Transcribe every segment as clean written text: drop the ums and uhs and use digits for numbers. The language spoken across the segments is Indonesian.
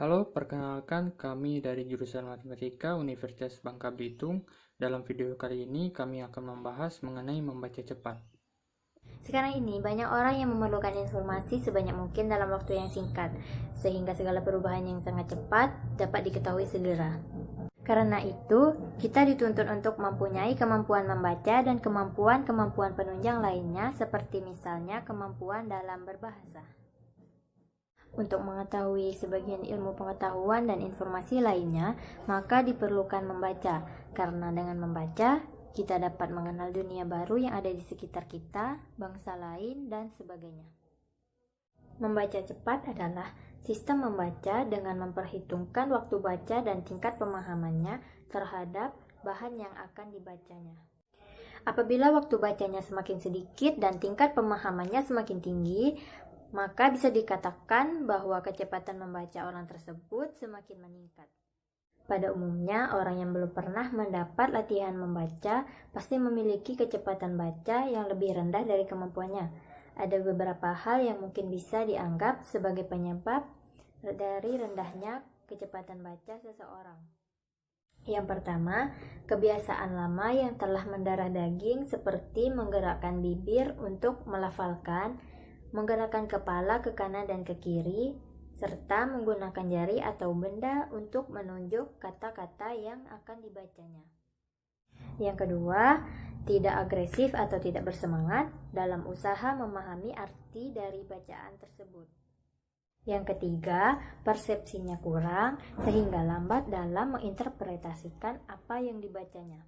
Halo, perkenalkan kami dari jurusan Matematika Universitas Bangka Belitung. Dalam video kali ini kami akan membahas mengenai membaca cepat. Sekarang ini banyak orang yang memerlukan informasi sebanyak mungkin dalam waktu yang singkat, sehingga segala perubahan yang sangat cepat dapat diketahui segera. Karena itu, kita dituntut untuk mempunyai kemampuan membaca dan kemampuan-kemampuan penunjang lainnya seperti misalnya kemampuan dalam berbahasa. Untuk mengetahui sebagian ilmu pengetahuan dan informasi lainnya, maka diperlukan membaca, karena dengan membaca, kita dapat mengenal dunia baru yang ada di sekitar kita, bangsa lain, dan sebagainya. Membaca cepat adalah sistem membaca dengan memperhitungkan waktu baca dan tingkat pemahamannya terhadap bahan yang akan dibacanya. Apabila waktu bacanya semakin sedikit dan tingkat pemahamannya semakin tinggi, maka bisa dikatakan bahwa kecepatan membaca orang tersebut semakin meningkat. Pada umumnya, orang yang belum pernah mendapat latihan membaca pasti memiliki kecepatan baca yang lebih rendah dari kemampuannya. Ada beberapa hal yang mungkin bisa dianggap sebagai penyebab dari rendahnya kecepatan baca seseorang. Yang pertama, kebiasaan lama yang telah mendarah daging seperti menggerakkan bibir untuk melafalkan, menggerakkan kepala ke kanan dan ke kiri, serta menggunakan jari atau benda untuk menunjuk kata-kata yang akan dibacanya. Yang kedua, tidak agresif atau tidak bersemangat dalam usaha memahami arti dari bacaan tersebut. Yang ketiga, persepsinya kurang sehingga lambat dalam menginterpretasikan apa yang dibacanya.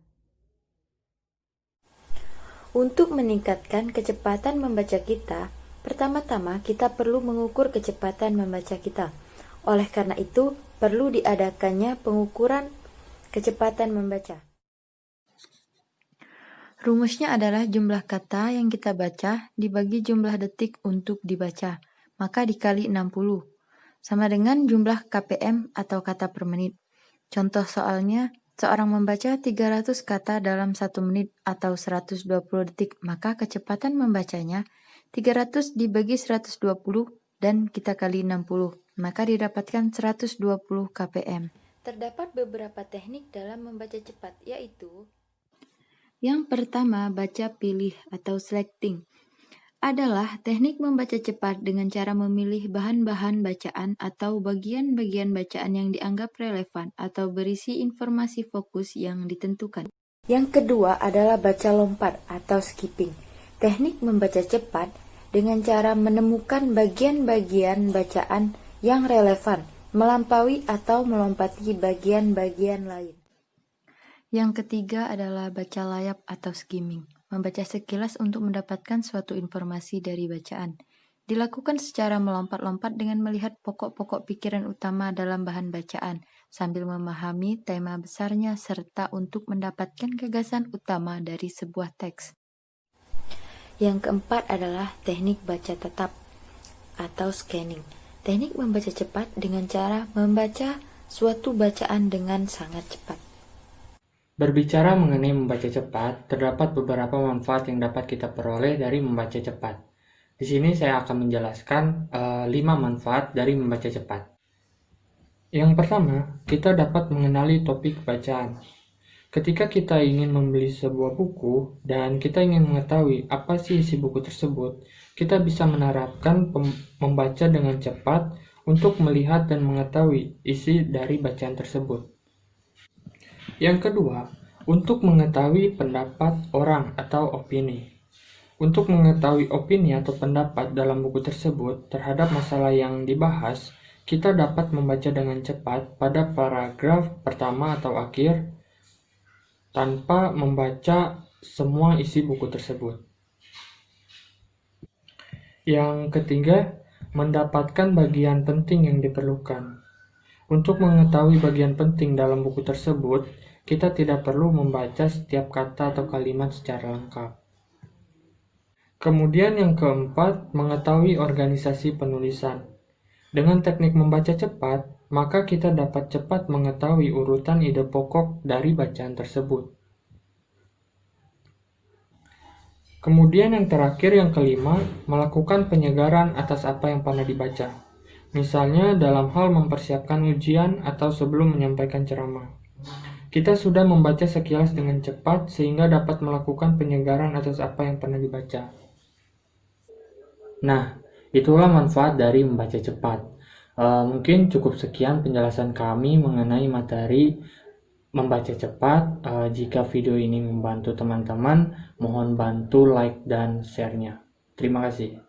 Untuk meningkatkan kecepatan membaca kita, pertama-tama kita perlu mengukur kecepatan membaca kita. Oleh karena itu, perlu diadakannya pengukuran kecepatan membaca. Rumusnya adalah jumlah kata yang kita baca dibagi jumlah detik untuk dibaca, maka dikali 60, sama dengan jumlah KPM atau kata per menit. Contoh soalnya, seorang membaca 300 kata dalam 1 menit atau 120 detik, maka kecepatan membacanya 300 dibagi 120 dan kita kali 60, maka didapatkan 120 KPM. Terdapat beberapa teknik dalam membaca cepat, yaitu yang pertama, baca pilih atau selecting adalah teknik membaca cepat dengan cara memilih bahan-bahan bacaan atau bagian-bagian bacaan yang dianggap relevan atau berisi informasi fokus yang ditentukan. Yang kedua adalah baca lompat atau skipping. Teknik membaca cepat dengan cara menemukan bagian-bagian bacaan yang relevan, melampaui atau melompati bagian-bagian lain. Yang ketiga adalah baca layap atau skimming, membaca sekilas untuk mendapatkan suatu informasi dari bacaan. Dilakukan secara melompat-lompat dengan melihat pokok-pokok pikiran utama dalam bahan bacaan, sambil memahami tema besarnya serta untuk mendapatkan gagasan utama dari sebuah teks. Yang keempat adalah teknik baca tetap atau scanning. Teknik membaca cepat dengan cara membaca suatu bacaan dengan sangat cepat. Berbicara mengenai membaca cepat, terdapat beberapa manfaat yang dapat kita peroleh dari membaca cepat. Di sini saya akan menjelaskan 5 manfaat dari membaca cepat. Yang pertama, kita dapat mengenali topik bacaan. Ketika kita ingin membeli sebuah buku dan kita ingin mengetahui apa sih isi buku tersebut, kita bisa menerapkan membaca dengan cepat untuk melihat dan mengetahui isi dari bacaan tersebut. Yang kedua, untuk mengetahui pendapat orang atau opini. Untuk mengetahui opini atau pendapat dalam buku tersebut terhadap masalah yang dibahas, kita dapat membaca dengan cepat pada paragraf pertama atau akhir tanpa membaca semua isi buku tersebut. Yang ketiga, mendapatkan bagian penting yang diperlukan. Untuk mengetahui bagian penting dalam buku tersebut, kita tidak perlu membaca setiap kata atau kalimat secara lengkap. Kemudian yang keempat, mengetahui organisasi penulisan. Dengan teknik membaca cepat, maka kita dapat cepat mengetahui urutan ide pokok dari bacaan tersebut. Kemudian yang terakhir, yang kelima, melakukan penyegaran atas apa yang pernah dibaca. misalnya dalam hal mempersiapkan ujian atau sebelum menyampaikan ceramah. Kita sudah membaca sekilas dengan cepat sehingga dapat melakukan penyegaran atas apa yang pernah dibaca. Nah, itulah manfaat dari membaca cepat. Mungkin cukup sekian penjelasan kami mengenai materi membaca cepat. Jika video ini membantu teman-teman, mohon bantu like dan share-nya. Terima kasih.